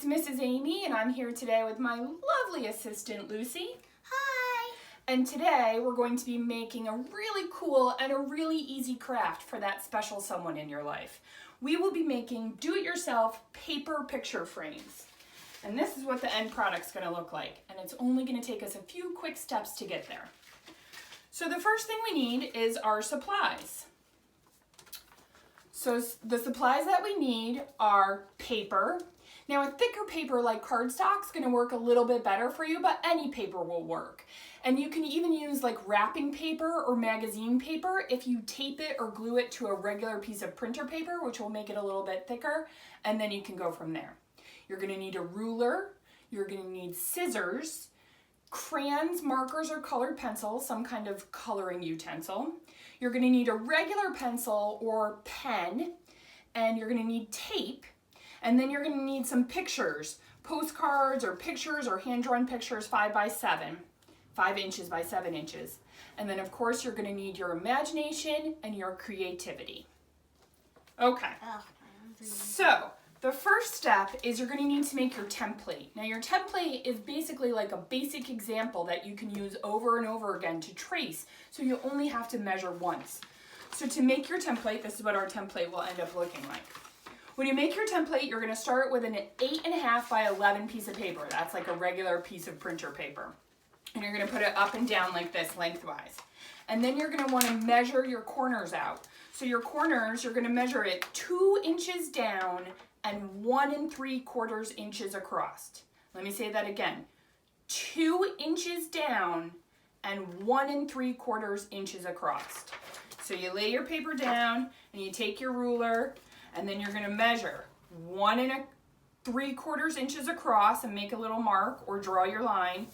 it's Mrs. Amy, and I'm here today with my lovely assistant, Lucy. Hi! And today we're going to be making a really cool and a really easy craft for that special someone in your life. We will be making do-it-yourself paper picture frames. And this is what the end product's going to look like. And it's only going to take us a few quick steps to get there. So the first thing we need is our supplies. So the supplies that we need are paper. Now a thicker paper like cardstock is going to work a little bit better for you, but any paper will work. And you can even use like wrapping paper or magazine paper if you tape it or glue it to a regular piece of printer paper, which will make it a little bit thicker, and then you can go from there. You're going to need a ruler, you're going to need scissors, crayons, markers, or colored pencils, some kind of coloring utensil. You're going to need a regular pencil or pen, and you're going to need tape, and then you're going to need some pictures, postcards or pictures or hand-drawn pictures 5 by 7, 5 inches by 7 inches. And then of course you're going to need your imagination and your creativity. Okay, so the first step is you're going to need to make your template. Now your template is basically like a basic example that you can use over and over again to trace, so you only have to measure once. So to make your template, this is what our template will end up looking like. When you make your template, you're going to start with an 8.5 by 11 piece of paper. That's like a regular piece of printer paper. And you're going to put it up and down like this lengthwise. And then you're going to want to measure your corners out. So your corners, you're going to measure it 2 inches down and 1 3/4 inches across. Let me say that again. 2 inches down and 1 3/4 inches across. So you lay your paper down and you take your ruler, and then you're going to measure 1 3/4 inches across and make a little mark or draw your line.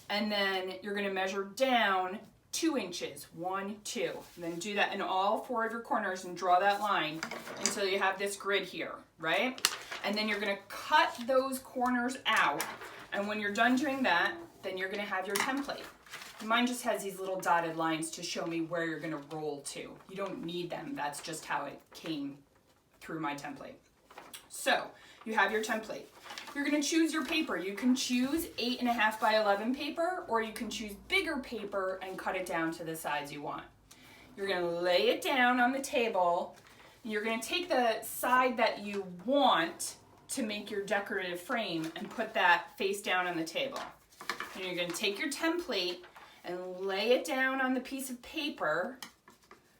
And then you're going to measure down 2 inches, 1, 2. And then do that in all 4 of your corners and draw that line until you have this grid here, right? And then you're going to cut those corners out. And when you're done doing that, then you're going to have your template. Mine just has these little dotted lines to show me where you're going to roll to. You don't need them. That's just how it came through my template. So you have your template. You're going to choose your paper. You can choose 8.5 by 11 paper, or you can choose bigger paper and cut it down to the size you want. You're going to lay it down on the table. You're going to take the side that you want to make your decorative frame and put that face down on the table. And you're going to take your template and lay it down on the piece of paper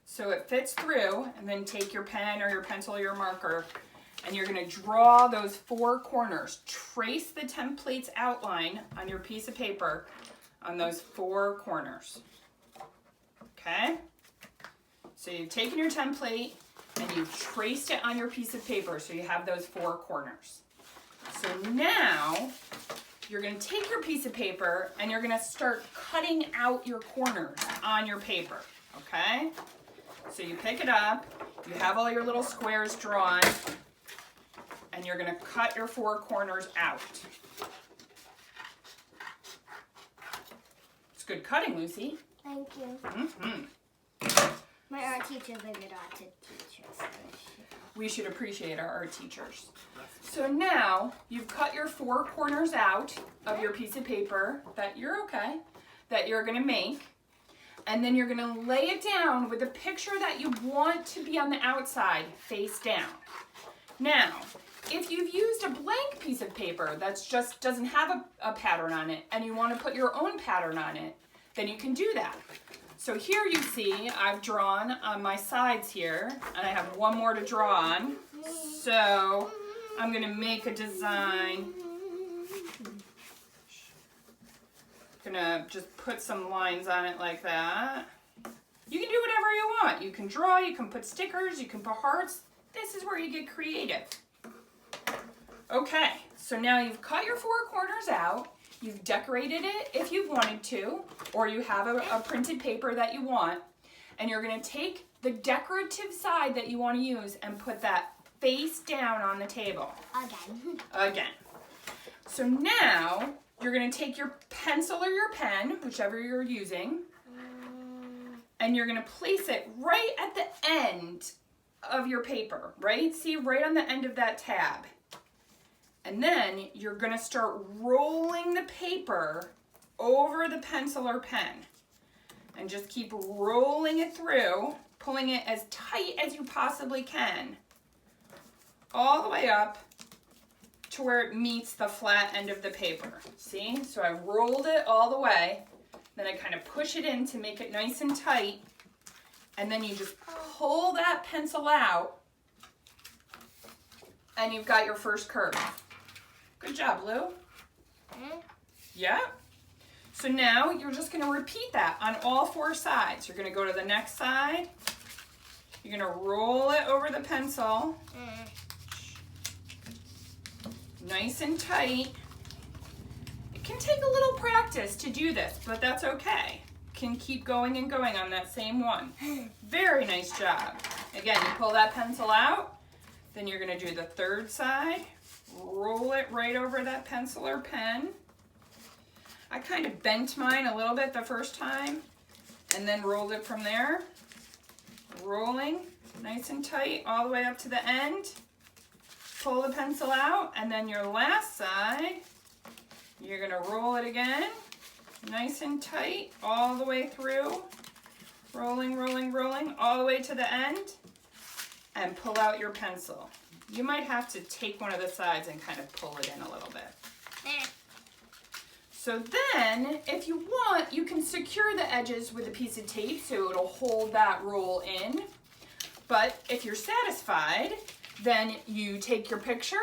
so it fits through, and then take your pen or your pencil or your marker, and you're going to draw those 4 corners. Trace the template's outline on your piece of paper on those 4 corners. Okay? So you've taken your template and you've traced it on your piece of paper, so you have those 4 corners. So now you're going to take your piece of paper and you're going to start cutting out your corners on your paper. Okay? So you pick it up, you have all your little squares drawn, and you're going to cut your 4 corners out. It's good cutting, Lucy. Thank you. Mm-hmm. My art teacher's a good art teacher. So We should appreciate our art teachers. So now you've cut your 4 corners out of your piece of paper that you're going to make. And then you're going to lay it down with the picture that you want to be on the outside, face down. Now, if you've used a blank piece of paper that's just doesn't have a pattern on it, and you want to put your own pattern on it, then you can do that. So here you see I've drawn on my sides here, and I have 1 more to draw on. So I'm going to make a design. Gonna just put some lines on it like that. You can do whatever you want. You can draw, you can put stickers, you can put hearts. This is where you get creative. Okay, so now you've cut your 4 corners out. You've decorated it if you wanted to, or you have a printed paper that you want, and you're gonna take the decorative side that you want to use and put that face down on the table. Again. So now you're going to take your pencil or your pen, whichever you're using, and you're going to place it right at the end of your paper, right? See, right on the end of that tab. And then you're gonna start rolling the paper over the pencil or pen. And just keep rolling it through, pulling it as tight as you possibly can, all the way up to where it meets the flat end of the paper. See? So I rolled it all the way, then I kind of push it in to make it nice and tight, and then you just pull that pencil out, and you've got your first curve. Good job, Lou. Yeah. So now you're just going to repeat that on all four sides. You're going to go to the next side. You're going to roll it over the pencil. Nice and tight. It can take a little practice to do this, but that's okay. Can keep going and going on that same one. Very nice job. Again, you pull that pencil out. Then you're going to do the third side. Roll it right over that pencil or pen. I kind of bent mine a little bit the first time and then rolled it from there. Rolling nice and tight all the way up to the end. Pull the pencil out, and then your last side, you're gonna roll it again, nice and tight all the way through. Rolling, rolling, rolling all the way to the end, and pull out your pencil. You might have to take one of the sides and kind of pull it in a little bit. So then, if you want, you can secure the edges with a piece of tape so it'll hold that roll in. But if you're satisfied, then you take your picture,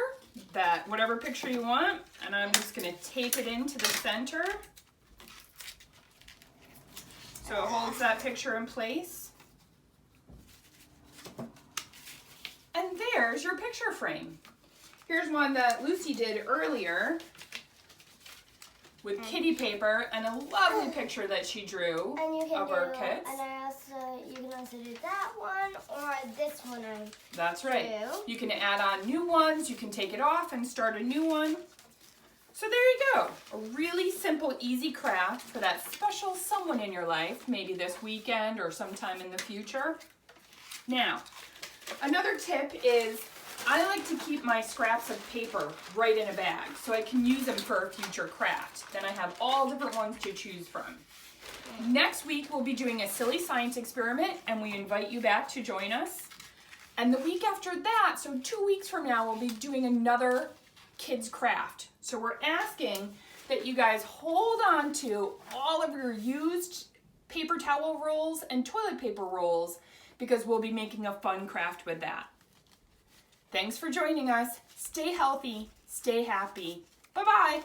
that whatever picture you want, and I'm just gonna tape it into the center. So it holds that picture in place. And there's your picture frame. Here's one that Lucy did earlier with kitty paper, and a lovely picture that she drew of our kids. And you can also do that one or this one. That's right. You can add on new ones, you can take it off and start a new one. So there you go. A really simple, easy craft for that special someone in your life, maybe this weekend or sometime in the future. Now, another tip is I like to keep my scraps of paper right in a bag so I can use them for a future craft. Then I have all different ones to choose from. Next week we'll be doing a silly science experiment, and we invite you back to join us. And the week after that, so 2 weeks from now, we'll be doing another kids craft. So we're asking that you guys hold on to all of your used paper towel rolls and toilet paper rolls, because we'll be making a fun craft with that. Thanks for joining us. Stay healthy, stay happy. Bye-bye.